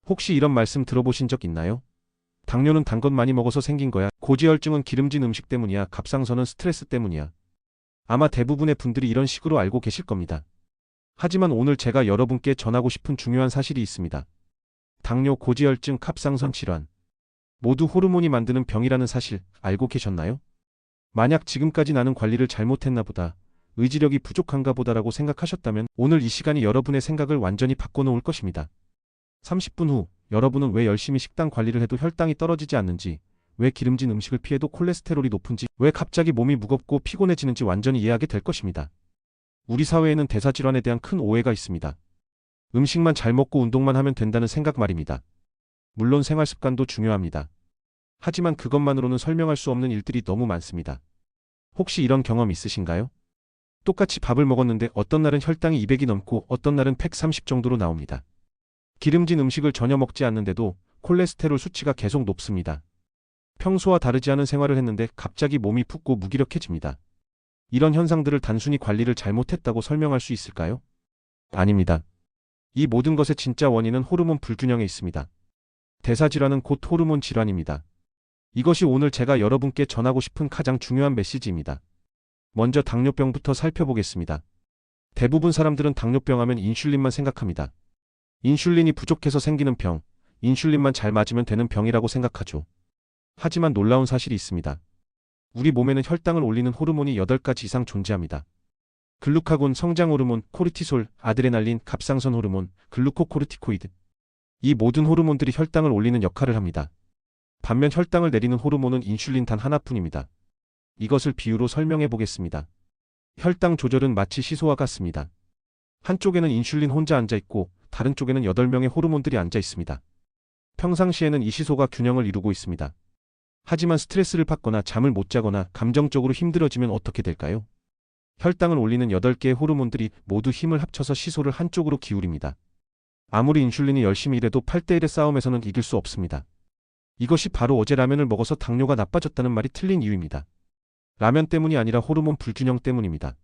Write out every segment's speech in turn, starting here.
혹시 이런 말씀 들어보신 적 있나요? 당뇨는 단 것 많이 먹어서 생긴 거야. 고지혈증은 기름진 음식 때문이야. 갑상선은 스트레스 때문이야. 아마 대부분의 분들이 이런 식으로 알고 계실 겁니다. 하지만 오늘 제가 여러분께 전하고 싶은 중요한 사실이 있습니다. 당뇨, 고지혈증, 갑상선 질환 모두 호르몬이 만드는 병이라는 사실 알고 계셨나요? 만약 지금까지 나는 관리를 잘못했나 보다, 의지력이 부족한가 보다라고 생각하셨다면 오늘 이 시간이 여러분의 생각을 완전히 바꿔놓을 것입니다. 30분 후 여러분은 왜 열심히 식단 관리를 해도 혈당이 떨어지지 않는지, 왜 기름진 음식을 피해도 콜레스테롤이 높은지, 왜 갑자기 몸이 무겁고 피곤해지는지 완전히 이해하게 될 것입니다. 우리 사회에는 대사질환에 대한 큰 오해가 있습니다. 음식만 잘 먹고 운동만 하면 된다는 생각 말입니다. 물론 생활습관도 중요합니다. 하지만 그것만으로는 설명할 수 없는 일들이 너무 많습니다. 혹시 이런 경험 있으신가요? 똑같이 밥을 먹었는데 어떤 날은 혈당이 200이 넘고 어떤 날은 130 정도로 나옵니다. 기름진 음식을 전혀 먹지 않는데도 콜레스테롤 수치가 계속 높습니다. 평소와 다르지 않은 생활을 했는데 갑자기 몸이 붓고 무기력해집니다. 이런 현상들을 단순히 관리를 잘못했다고 설명할 수 있을까요? 아닙니다. 이 모든 것의 진짜 원인은 호르몬 불균형에 있습니다. 대사질환은 곧 호르몬 질환입니다. 이것이 오늘 제가 여러분께 전하고 싶은 가장 중요한 메시지입니다. 먼저 당뇨병부터 살펴보겠습니다. 대부분 사람들은 당뇨병 하면 인슐린만 생각합니다. 인슐린이 부족해서 생기는 병, 인슐린만 잘 맞으면 되는 병이라고 생각하죠. 하지만 놀라운 사실이 있습니다. 우리 몸에는 혈당을 올리는 호르몬이 8가지 이상 존재합니다. 글루카곤, 성장 호르몬, 코르티솔, 아드레날린, 갑상선 호르몬, 글루코코르티코이드. 이 모든 호르몬들이 혈당을 올리는 역할을 합니다. 반면 혈당을 내리는 호르몬은 인슐린 단 하나뿐입니다. 이것을 비유로 설명해 보겠습니다. 혈당 조절은 마치 시소와 같습니다. 한쪽에는 인슐린 혼자 앉아 있고 다른 쪽에는 8명의 호르몬들이 앉아 있습니다. 평상시에는 이 시소가 균형을 이루고 있습니다. 하지만 스트레스를 받거나 잠을 못 자거나 감정적으로 힘들어지면 어떻게 될까요? 혈당을 올리는 8개의 호르몬들이 모두 힘을 합쳐서 시소를 한쪽으로 기울입니다. 아무리 인슐린이 열심히 일해도 8대1의 싸움에서는 이길 수 없습니다. 이것이 바로 어제 라면을 먹어서 당뇨가 나빠졌다는 말이 틀린 이유입니다. 라면 때문이 아니라 호르몬 불균형 때문입니다.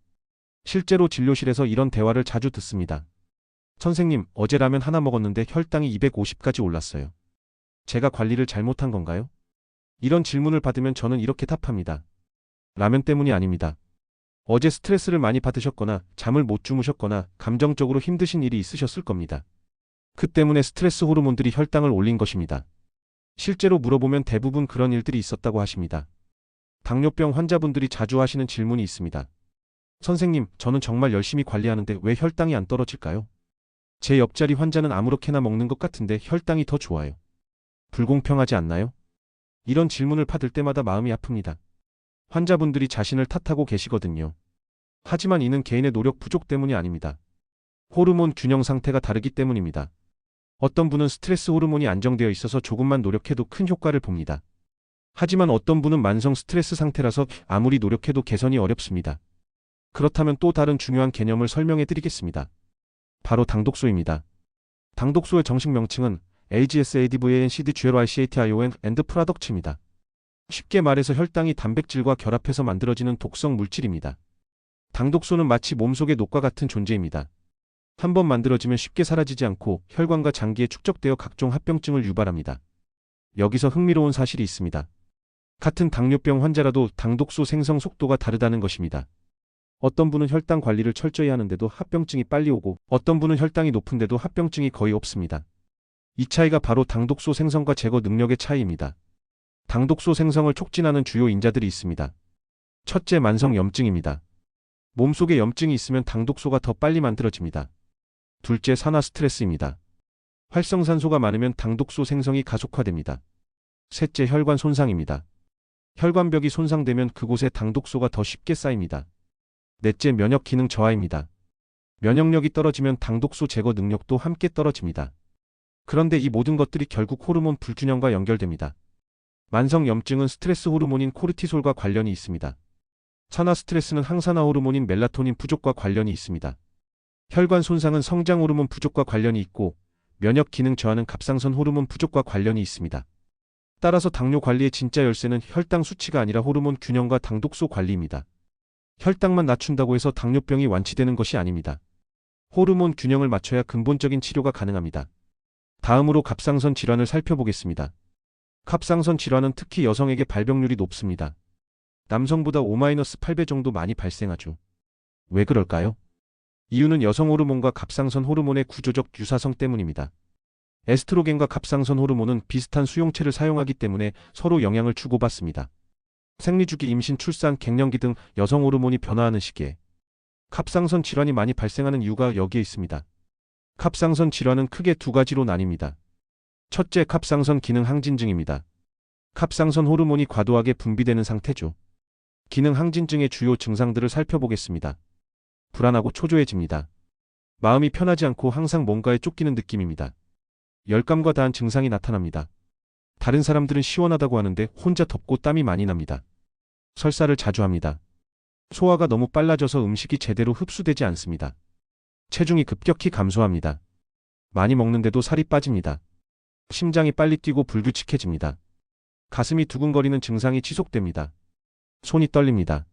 실제로 진료실에서 이런 대화를 자주 듣습니다. 선생님, 어제 라면 하나 먹었는데 혈당이 250까지 올랐어요. 제가 관리를 잘못한 건가요? 이런 질문을 받으면 저는 이렇게 답합니다. 라면 때문이 아닙니다. 어제 스트레스를 많이 받으셨거나 잠을 못 주무셨거나 감정적으로 힘드신 일이 있으셨을 겁니다. 그 때문에 스트레스 호르몬들이 혈당을 올린 것입니다. 실제로 물어보면 대부분 그런 일들이 있었다고 하십니다. 당뇨병 환자분들이 자주 하시는 질문이 있습니다. 선생님, 저는 정말 열심히 관리하는데 왜 혈당이 안 떨어질까요? 제 옆자리 환자는 아무렇게나 먹는 것 같은데 혈당이 더 좋아요. 불공평하지 않나요? 이런 질문을 받을 때마다 마음이 아픕니다. 환자분들이 자신을 탓하고 계시거든요. 하지만 이는 개인의 노력 부족 때문이 아닙니다. 호르몬 균형 상태가 다르기 때문입니다. 어떤 분은 스트레스 호르몬이 안정되어 있어서 조금만 노력해도 큰 효과를 봅니다. 하지만 어떤 분은 만성 스트레스 상태라서 아무리 노력해도 개선이 어렵습니다. 그렇다면 또 다른 중요한 개념을 설명해 드리겠습니다. 바로 당독소입니다. 당독소의 정식 명칭은 AGSADVANCD-GLYCATION and 프로덕츠입니다. 쉽게 말해서 혈당이 단백질과 결합해서 만들어지는 독성 물질입니다. 당독소는 마치 몸속의 녹과 같은 존재입니다. 한번 만들어지면 쉽게 사라지지 않고 혈관과 장기에 축적되어 각종 합병증을 유발합니다. 여기서 흥미로운 사실이 있습니다. 같은 당뇨병 환자라도 당독소 생성 속도가 다르다는 것입니다. 어떤 분은 혈당 관리를 철저히 하는데도 합병증이 빨리 오고 어떤 분은 혈당이 높은데도 합병증이 거의 없습니다. 이 차이가 바로 당독소 생성과 제거 능력의 차이입니다. 당독소 생성을 촉진하는 주요 인자들이 있습니다. 첫째, 만성 염증입니다. 몸속에 염증이 있으면 당독소가 더 빨리 만들어집니다. 둘째, 산화 스트레스입니다. 활성산소가 많으면 당독소 생성이 가속화됩니다. 셋째, 혈관 손상입니다. 혈관벽이 손상되면 그곳에 당독소가 더 쉽게 쌓입니다. 넷째, 면역 기능 저하입니다. 면역력이 떨어지면 당독소 제거 능력도 함께 떨어집니다. 그런데 이 모든 것들이 결국 호르몬 불균형과 연결됩니다. 만성 염증은 스트레스 호르몬인 코르티솔과 관련이 있습니다. 산화 스트레스는 항산화 호르몬인 멜라토닌 부족과 관련이 있습니다. 혈관 손상은 성장 호르몬 부족과 관련이 있고 면역 기능 저하는 갑상선 호르몬 부족과 관련이 있습니다. 따라서 당뇨 관리의 진짜 열쇠는 혈당 수치가 아니라 호르몬 균형과 당독소 관리입니다. 혈당만 낮춘다고 해서 당뇨병이 완치되는 것이 아닙니다. 호르몬 균형을 맞춰야 근본적인 치료가 가능합니다. 다음으로 갑상선 질환을 살펴보겠습니다. 갑상선 질환은 특히 여성에게 발병률이 높습니다. 남성보다 5-8배 정도 많이 발생하죠. 왜 그럴까요? 이유는 여성 호르몬과 갑상선 호르몬의 구조적 유사성 때문입니다. 에스트로겐과 갑상선 호르몬은 비슷한 수용체를 사용하기 때문에 서로 영향을 주고받습니다. 생리주기, 임신, 출산, 갱년기 등 여성 호르몬이 변화하는 시기에 갑상선 질환이 많이 발생하는 이유가 여기에 있습니다. 갑상선 질환은 크게 두 가지로 나뉩니다. 첫째, 갑상선 기능 항진증입니다. 갑상선 호르몬이 과도하게 분비되는 상태죠. 기능 항진증의 주요 증상들을 살펴보겠습니다. 불안하고 초조해집니다. 마음이 편하지 않고 항상 뭔가에 쫓기는 느낌입니다. 열감과 다한 증상이 나타납니다. 다른 사람들은 시원하다고 하는데 혼자 덥고 땀이 많이 납니다. 설사를 자주 합니다. 소화가 너무 빨라져서 음식이 제대로 흡수되지 않습니다. 체중이 급격히 감소합니다. 많이 먹는데도 살이 빠집니다. 심장이 빨리 뛰고 불규칙해집니다. 가슴이 두근거리는 증상이 지속됩니다. 손이 떨립니다.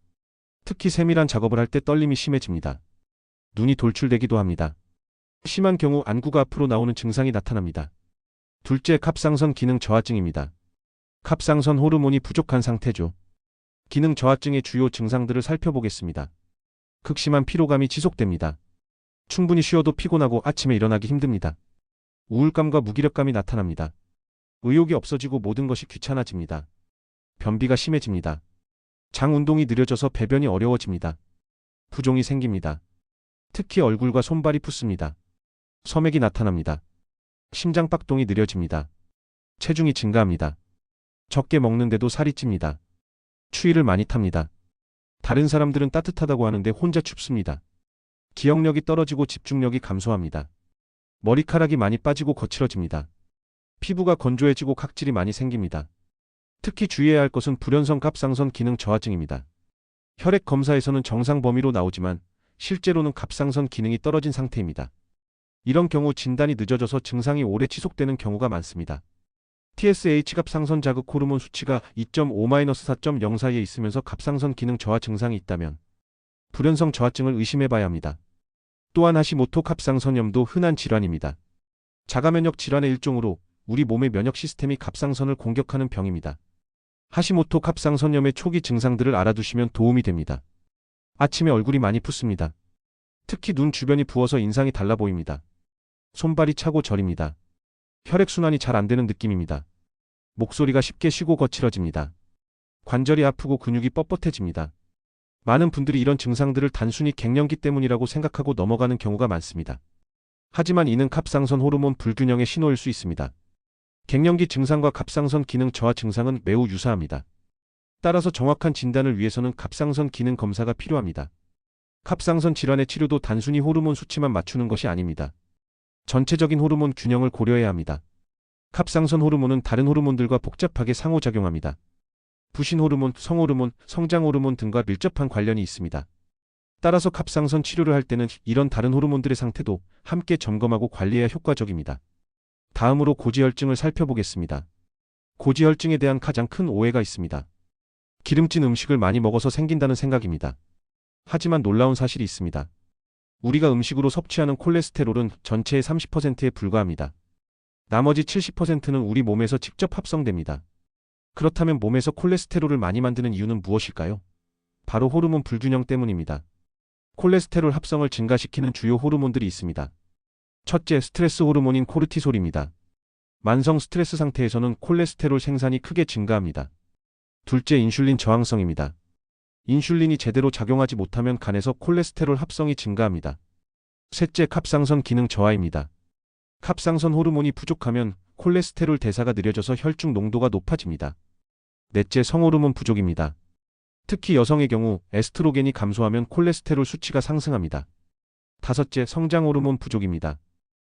특히 세밀한 작업을 할 때 떨림이 심해집니다. 눈이 돌출되기도 합니다. 심한 경우 안구가 앞으로 나오는 증상이 나타납니다. 둘째, 갑상선 기능 저하증입니다. 갑상선 호르몬이 부족한 상태죠. 기능 저하증의 주요 증상들을 살펴보겠습니다. 극심한 피로감이 지속됩니다. 충분히 쉬어도 피곤하고 아침에 일어나기 힘듭니다. 우울감과 무기력감이 나타납니다. 의욕이 없어지고 모든 것이 귀찮아집니다. 변비가 심해집니다. 장 운동이 느려져서 배변이 어려워집니다. 부종이 생깁니다. 특히 얼굴과 손발이 붓습니다. 섬액이 나타납니다. 심장박동이 느려집니다. 체중이 증가합니다. 적게 먹는데도 살이 찝니다. 추위를 많이 탑니다. 다른 사람들은 따뜻하다고 하는데 혼자 춥습니다. 기억력이 떨어지고 집중력이 감소합니다. 머리카락이 많이 빠지고 거칠어집니다. 피부가 건조해지고 각질이 많이 생깁니다. 특히 주의해야 할 것은 불연성 갑상선 기능 저하증입니다. 혈액 검사에서는 정상 범위로 나오지만 실제로는 갑상선 기능이 떨어진 상태입니다. 이런 경우 진단이 늦어져서 증상이 오래 지속되는 경우가 많습니다. TSH 갑상선 자극 호르몬 수치가 2.5-4.0 사이에 있으면서 갑상선 기능 저하 증상이 있다면 불연성 저하증을 의심해봐야 합니다. 또한 하시모토 갑상선염도 흔한 질환입니다. 자가면역 질환의 일종으로 우리 몸의 면역 시스템이 갑상선을 공격하는 병입니다. 하시모토 갑상선염의 초기 증상들을 알아두시면 도움이 됩니다. 아침에 얼굴이 많이 붓습니다. 특히 눈 주변이 부어서 인상이 달라 보입니다. 손발이 차고 저립니다. 혈액순환이 잘 안 되는 느낌입니다. 목소리가 쉽게 쉬고 거칠어집니다. 관절이 아프고 근육이 뻣뻣해집니다. 많은 분들이 이런 증상들을 단순히 갱년기 때문이라고 생각하고 넘어가는 경우가 많습니다. 하지만 이는 갑상선 호르몬 불균형의 신호일 수 있습니다. 갱년기 증상과 갑상선 기능 저하 증상은 매우 유사합니다. 따라서 정확한 진단을 위해서는 갑상선 기능 검사가 필요합니다. 갑상선 질환의 치료도 단순히 호르몬 수치만 맞추는 것이 아닙니다. 전체적인 호르몬 균형을 고려해야 합니다. 갑상선 호르몬은 다른 호르몬들과 복잡하게 상호작용합니다. 부신 호르몬, 성호르몬, 성장 호르몬 등과 밀접한 관련이 있습니다. 따라서 갑상선 치료를 할 때는 이런 다른 호르몬들의 상태도 함께 점검하고 관리해야 효과적입니다. 다음으로 고지혈증을 살펴보겠습니다. 고지혈증에 대한 가장 큰 오해가 있습니다. 기름진 음식을 많이 먹어서 생긴다는 생각입니다. 하지만 놀라운 사실이 있습니다. 우리가 음식으로 섭취하는 콜레스테롤은 전체의 30%에 불과합니다. 나머지 70%는 우리 몸에서 직접 합성됩니다. 그렇다면 몸에서 콜레스테롤을 많이 만드는 이유는 무엇일까요? 바로 호르몬 불균형 때문입니다. 콜레스테롤 합성을 증가시키는 주요 호르몬들이 있습니다. 첫째, 스트레스 호르몬인 코르티솔입니다. 만성 스트레스 상태에서는 콜레스테롤 생산이 크게 증가합니다. 둘째, 인슐린 저항성입니다. 인슐린이 제대로 작용하지 못하면 간에서 콜레스테롤 합성이 증가합니다. 셋째, 갑상선 기능 저하입니다. 갑상선 호르몬이 부족하면 콜레스테롤 대사가 느려져서 혈중 농도가 높아집니다. 넷째, 성호르몬 부족입니다. 특히 여성의 경우 에스트로겐이 감소하면 콜레스테롤 수치가 상승합니다. 다섯째, 성장 호르몬 부족입니다.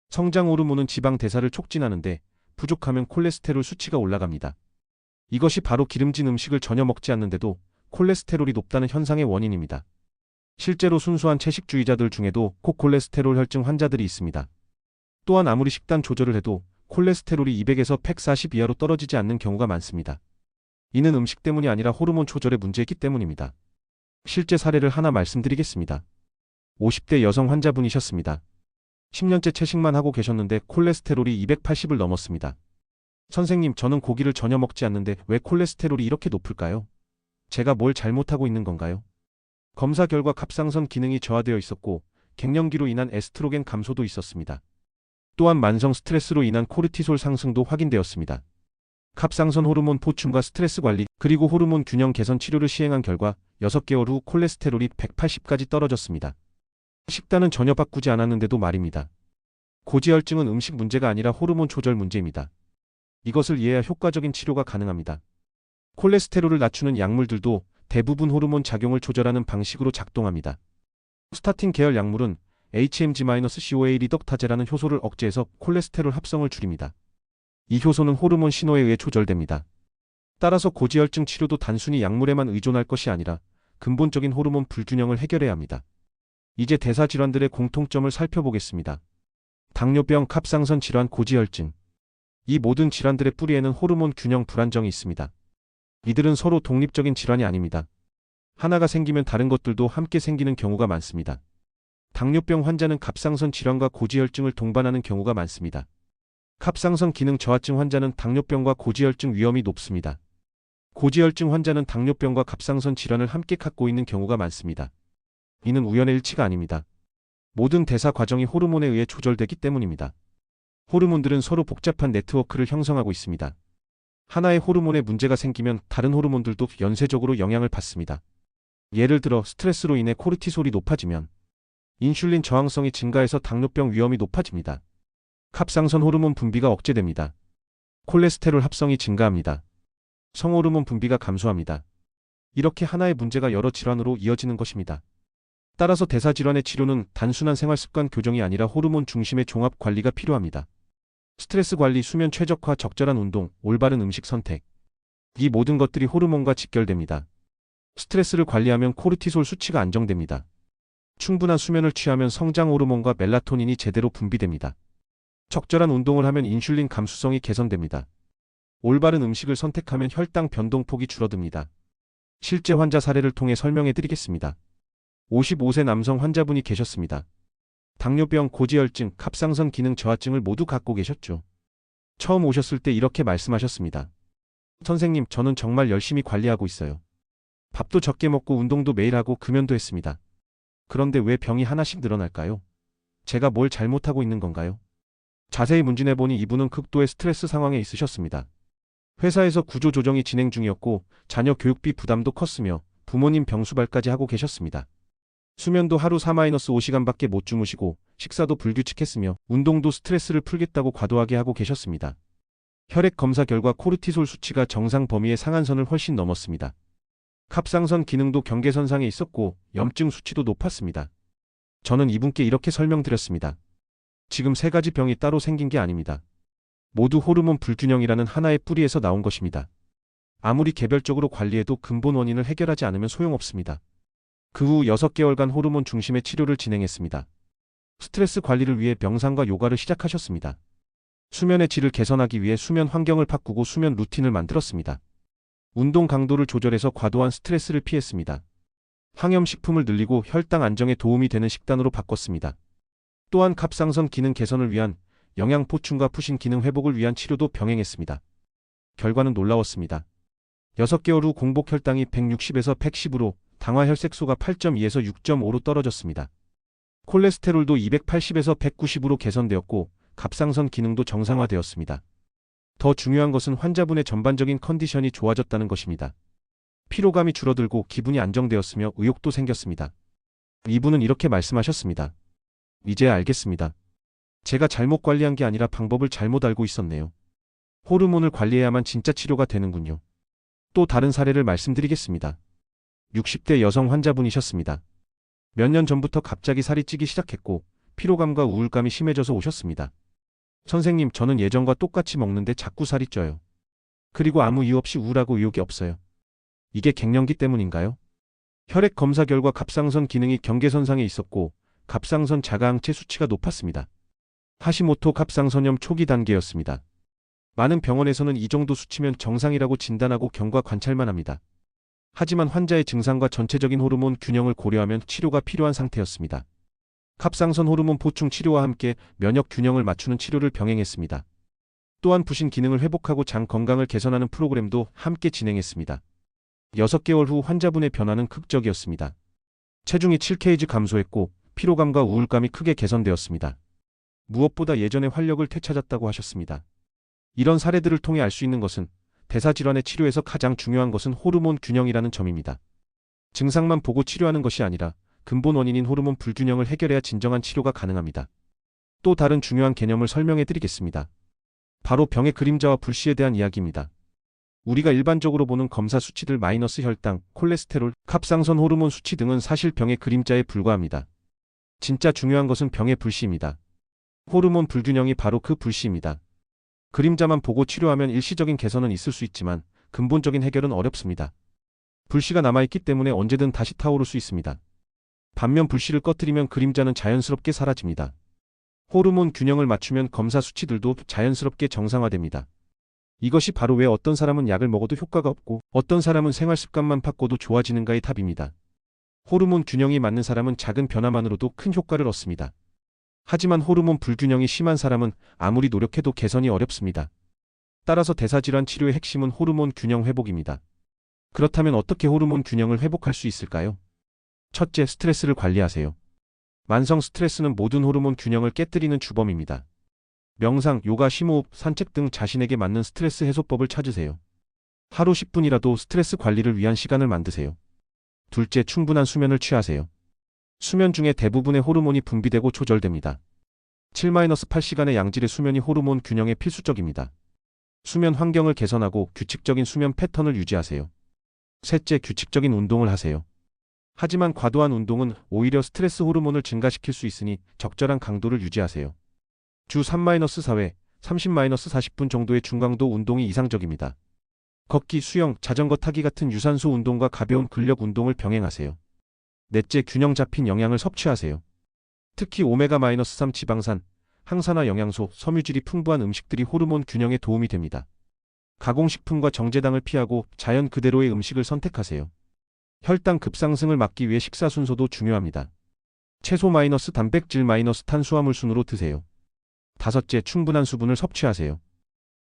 성장 호르몬은 지방 대사를 촉진하는데 부족하면 콜레스테롤 수치가 올라갑니다. 이것이 바로 기름진 음식을 전혀 먹지 않는데도 콜레스테롤이 높다는 현상의 원인입니다. 실제로 순수한 채식주의자들 중에도 고콜레스테롤 혈증 환자들이 있습니다. 또한 아무리 식단 조절을 해도 콜레스테롤이 200에서 140 이하로 떨어지지 않는 경우가 많습니다. 이는 음식 때문이 아니라 호르몬 조절의 문제이기 때문입니다. 실제 사례를 하나 말씀드리겠습니다. 50대 여성 환자분이셨습니다. 10년째 채식만 하고 계셨는데 콜레스테롤이 280을 넘었습니다. 선생님, 저는 고기를 전혀 먹지 않는데 왜 콜레스테롤이 이렇게 높을까요? 제가 뭘 잘못하고 있는 건가요? 검사 결과 갑상선 기능이 저하되어 있었고 갱년기로 인한 에스트로겐 감소도 있었습니다. 또한 만성 스트레스로 인한 코르티솔 상승도 확인되었습니다. 갑상선 호르몬 보충과 스트레스 관리 그리고 호르몬 균형 개선 치료를 시행한 결과 6개월 후 콜레스테롤이 180까지 떨어졌습니다. 식단은 전혀 바꾸지 않았는데도 말입니다. 고지혈증은 음식 문제가 아니라 호르몬 조절 문제입니다. 이것을 이해해야 효과적인 치료가 가능합니다. 콜레스테롤을 낮추는 약물들도 대부분 호르몬 작용을 조절하는 방식으로 작동합니다. 스타틴 계열 약물은 HMG-CoA 리덕타제라는 효소를 억제해서 콜레스테롤 합성을 줄입니다. 이 효소는 호르몬 신호에 의해 조절됩니다. 따라서 고지혈증 치료도 단순히 약물에만 의존할 것이 아니라 근본적인 호르몬 불균형을 해결해야 합니다. 이제 대사 질환들의 공통점을 살펴보겠습니다. 당뇨병, 갑상선 질환, 고지혈증. 이 모든 질환들의 뿌리에는 호르몬 균형 불안정이 있습니다. 이들은 서로 독립적인 질환이 아닙니다. 하나가 생기면 다른 것들도 함께 생기는 경우가 많습니다. 당뇨병 환자는 갑상선 질환과 고지혈증을 동반하는 경우가 많습니다. 갑상선 기능 저하증 환자는 당뇨병과 고지혈증 위험이 높습니다. 고지혈증 환자는 당뇨병과 갑상선 질환을 함께 갖고 있는 경우가 많습니다. 이는 우연의 일치가 아닙니다. 모든 대사 과정이 호르몬에 의해 조절되기 때문입니다. 호르몬들은 서로 복잡한 네트워크를 형성하고 있습니다. 하나의 호르몬에 문제가 생기면 다른 호르몬들도 연쇄적으로 영향을 받습니다. 예를 들어 스트레스로 인해 코르티솔이 높아지면 인슐린 저항성이 증가해서 당뇨병 위험이 높아집니다. 갑상선 호르몬 분비가 억제됩니다. 콜레스테롤 합성이 증가합니다. 성호르몬 분비가 감소합니다. 이렇게 하나의 문제가 여러 질환으로 이어지는 것입니다. 따라서 대사질환의 치료는 단순한 생활습관 교정이 아니라 호르몬 중심의 종합 관리가 필요합니다. 스트레스 관리, 수면 최적화, 적절한 운동, 올바른 음식 선택. 이 모든 것들이 호르몬과 직결됩니다. 스트레스를 관리하면 코르티솔 수치가 안정됩니다. 충분한 수면을 취하면 성장 호르몬과 멜라토닌이 제대로 분비됩니다. 적절한 운동을 하면 인슐린 감수성이 개선됩니다. 올바른 음식을 선택하면 혈당 변동폭이 줄어듭니다. 실제 환자 사례를 통해 설명해 드리겠습니다. 55세 남성 환자분이 계셨습니다. 당뇨병, 고지혈증, 갑상선 기능 저하증을 모두 갖고 계셨죠. 처음 오셨을 때 이렇게 말씀하셨습니다. 선생님, 저는 정말 열심히 관리하고 있어요. 밥도 적게 먹고 운동도 매일 하고 금연도 했습니다. 그런데 왜 병이 하나씩 늘어날까요? 제가 뭘 잘못하고 있는 건가요? 자세히 문진해보니 이분은 극도의 스트레스 상황에 있으셨습니다. 회사에서 구조조정이 진행 중이었고 자녀 교육비 부담도 컸으며 부모님 병수발까지 하고 계셨습니다. 수면도 하루 4-5시간밖에 못 주무시고 식사도 불규칙했으며 운동도 스트레스를 풀겠다고 과도하게 하고 계셨습니다. 혈액 검사 결과 코르티솔 수치가 정상 범위의 상한선을 훨씬 넘었습니다. 갑상선 기능도 경계선상에 있었고 염증 수치도 높았습니다. 저는 이분께 이렇게 설명드렸습니다. 지금 3가지 병이 따로 생긴 게 아닙니다. 모두 호르몬 불균형이라는 하나의 뿌리에서 나온 것입니다. 아무리 개별적으로 관리해도 근본 원인을 해결하지 않으면 소용없습니다. 그 후 6개월간 호르몬 중심의 치료를 진행했습니다. 스트레스 관리를 위해 명상과 요가를 시작하셨습니다. 수면의 질을 개선하기 위해 수면 환경을 바꾸고 수면 루틴을 만들었습니다. 운동 강도를 조절해서 과도한 스트레스를 피했습니다. 항염식품을 늘리고 혈당 안정에 도움이 되는 식단으로 바꿨습니다. 또한 갑상선 기능 개선을 위한 영양 보충과 푸신 기능 회복을 위한 치료도 병행했습니다. 결과는 놀라웠습니다. 6개월 후 공복 혈당이 160에서 110으로 당화 혈색소가 8.2에서 6.5로 떨어졌습니다. 콜레스테롤도 280에서 190으로 개선되었고 갑상선 기능도 정상화되었습니다. 더 중요한 것은 환자분의 전반적인 컨디션이 좋아졌다는 것입니다. 피로감이 줄어들고 기분이 안정되었으며 의욕도 생겼습니다. 이분은 이렇게 말씀하셨습니다. 이제야 알겠습니다. 제가 잘못 관리한 게 아니라 방법을 잘못 알고 있었네요. 호르몬을 관리해야만 진짜 치료가 되는군요. 또 다른 사례를 말씀드리겠습니다. 60대 여성 환자분이셨습니다. 몇 년 전부터 갑자기 살이 찌기 시작했고 피로감과 우울감이 심해져서 오셨습니다. 선생님, 저는 예전과 똑같이 먹는데 자꾸 살이 쪄요. 그리고 아무 이유 없이 우울하고 의욕이 없어요. 이게 갱년기 때문인가요? 혈액 검사 결과 갑상선 기능이 경계선상에 있었고 갑상선 자가항체 수치가 높았습니다. 하시모토 갑상선염 초기 단계였습니다. 많은 병원에서는 이 정도 수치면 정상이라고 진단하고 경과 관찰만 합니다. 하지만 환자의 증상과 전체적인 호르몬 균형을 고려하면 치료가 필요한 상태였습니다. 갑상선 호르몬 보충 치료와 함께 면역 균형을 맞추는 치료를 병행했습니다. 또한 부신 기능을 회복하고 장 건강을 개선하는 프로그램도 함께 진행했습니다. 6개월 후 환자분의 변화는 극적이었습니다. 체중이 7kg 감소했고 피로감과 우울감이 크게 개선되었습니다. 무엇보다 예전의 활력을 되찾았다고 하셨습니다. 이런 사례들을 통해 알 수 있는 것은 대사질환의 치료에서 가장 중요한 것은 호르몬 균형이라는 점입니다. 증상만 보고 치료하는 것이 아니라 근본 원인인 호르몬 불균형을 해결해야 진정한 치료가 가능합니다. 또 다른 중요한 개념을 설명해 드리겠습니다. 바로 병의 그림자와 불씨에 대한 이야기입니다. 우리가 일반적으로 보는 검사 수치들 마이너스 혈당, 콜레스테롤, 갑상선 호르몬 수치 등은 사실 병의 그림자에 불과합니다. 진짜 중요한 것은 병의 불씨입니다. 호르몬 불균형이 바로 그 불씨입니다. 그림자만 보고 치료하면 일시적인 개선은 있을 수 있지만 근본적인 해결은 어렵습니다. 불씨가 남아있기 때문에 언제든 다시 타오를 수 있습니다. 반면 불씨를 꺼뜨리면 그림자는 자연스럽게 사라집니다. 호르몬 균형을 맞추면 검사 수치들도 자연스럽게 정상화됩니다. 이것이 바로 왜 어떤 사람은 약을 먹어도 효과가 없고 어떤 사람은 생활 습관만 바꿔도 좋아지는가의 답입니다. 호르몬 균형이 맞는 사람은 작은 변화만으로도 큰 효과를 얻습니다. 하지만 호르몬 불균형이 심한 사람은 아무리 노력해도 개선이 어렵습니다. 따라서 대사질환 치료의 핵심은 호르몬 균형 회복입니다. 그렇다면 어떻게 호르몬 균형을 회복할 수 있을까요? 첫째, 스트레스를 관리하세요. 만성 스트레스는 모든 호르몬 균형을 깨뜨리는 주범입니다. 명상, 요가, 심호흡, 산책 등 자신에게 맞는 스트레스 해소법을 찾으세요. 하루 10분이라도 스트레스 관리를 위한 시간을 만드세요. 둘째, 충분한 수면을 취하세요. 수면 중에 대부분의 호르몬이 분비되고 조절됩니다. 7-8시간의 양질의 수면이 호르몬 균형에 필수적입니다. 수면 환경을 개선하고 규칙적인 수면 패턴을 유지하세요. 셋째, 규칙적인 운동을 하세요. 하지만 과도한 운동은 오히려 스트레스 호르몬을 증가시킬 수 있으니 적절한 강도를 유지하세요. 주 3-4회, 30-40분 정도의 중강도 운동이 이상적입니다. 걷기, 수영, 자전거 타기 같은 유산소 운동과 가벼운 근력 운동을 병행하세요. 넷째, 균형 잡힌 영양을 섭취하세요. 특히 오메가-3 지방산, 항산화 영양소, 섬유질이 풍부한 음식들이 호르몬 균형에 도움이 됩니다. 가공식품과 정제당을 피하고 자연 그대로의 음식을 선택하세요. 혈당 급상승을 막기 위해 식사 순서도 중요합니다. 채소 단백질 탄수화물 순으로 드세요. 다섯째, 충분한 수분을 섭취하세요.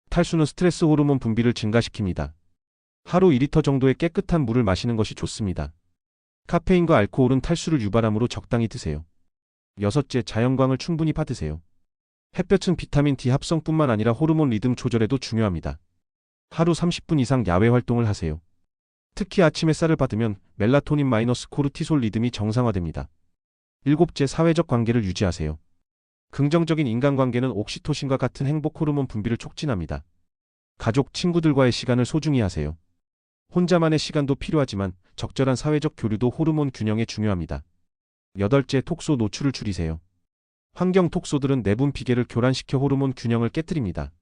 탈수는 스트레스 호르몬 분비를 증가시킵니다. 하루 2리터 정도의 깨끗한 물을 마시는 것이 좋습니다. 카페인과 알코올은 탈수를 유발하므로 적당히 드세요. 여섯째, 자연광을 충분히 받으세요. 햇볕은 비타민 D 합성뿐만 아니라 호르몬 리듬 조절에도 중요합니다. 하루 30분 이상 야외 활동을 하세요. 특히 아침 햇살을 받으면 멜라토닌 코르티솔 리듬이 정상화됩니다. 일곱째, 사회적 관계를 유지하세요. 긍정적인 인간관계는 옥시토신과 같은 행복 호르몬 분비를 촉진합니다. 가족, 친구들과의 시간을 소중히 하세요. 혼자만의 시간도 필요하지만 적절한 사회적 교류도 호르몬 균형에 중요합니다. 여덟째, 톡소 노출을 줄이세요. 환경 톡소들은 내분 비계를 교란시켜 호르몬 균형을 깨뜨립니다.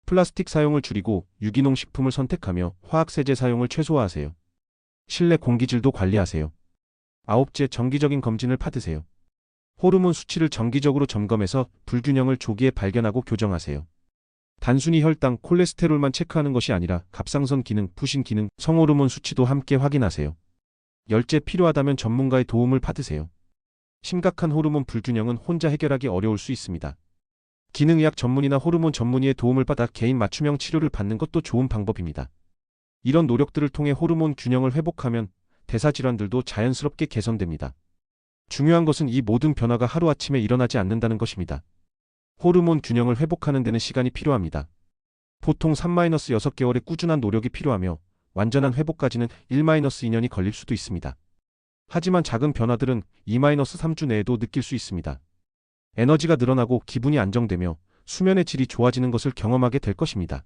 플라스틱 사용을 줄이고 유기농 식품을 선택하며 화학세제 사용을 최소화하세요. 실내 공기질도 관리하세요. 아홉째, 정기적인 검진을 받으세요. 호르몬 수치를 정기적으로 점검해서 불균형을 조기에 발견하고 교정하세요. 단순히 혈당, 콜레스테롤만 체크하는 것이 아니라 갑상선 기능, 부신 기능, 성호르몬 수치도 함께 확인하세요. 열째, 필요하다면 전문가의 도움을 받으세요. 심각한 호르몬 불균형은 혼자 해결하기 어려울 수 있습니다. 기능의학 전문의나 호르몬 전문의의 도움을 받아 개인 맞춤형 치료를 받는 것도 좋은 방법입니다. 이런 노력들을 통해 호르몬 균형을 회복하면 대사질환들도 자연스럽게 개선됩니다. 중요한 것은 이 모든 변화가 하루아침에 일어나지 않는다는 것입니다. 호르몬 균형을 회복하는 데는 시간이 필요합니다. 보통 3-6개월의 꾸준한 노력이 필요하며 완전한 회복까지는 1-2년이 걸릴 수도 있습니다. 하지만 작은 변화들은 2-3주 내에도 느낄 수 있습니다. 에너지가 늘어나고 기분이 안정되며 수면의 질이 좋아지는 것을 경험하게 될 것입니다.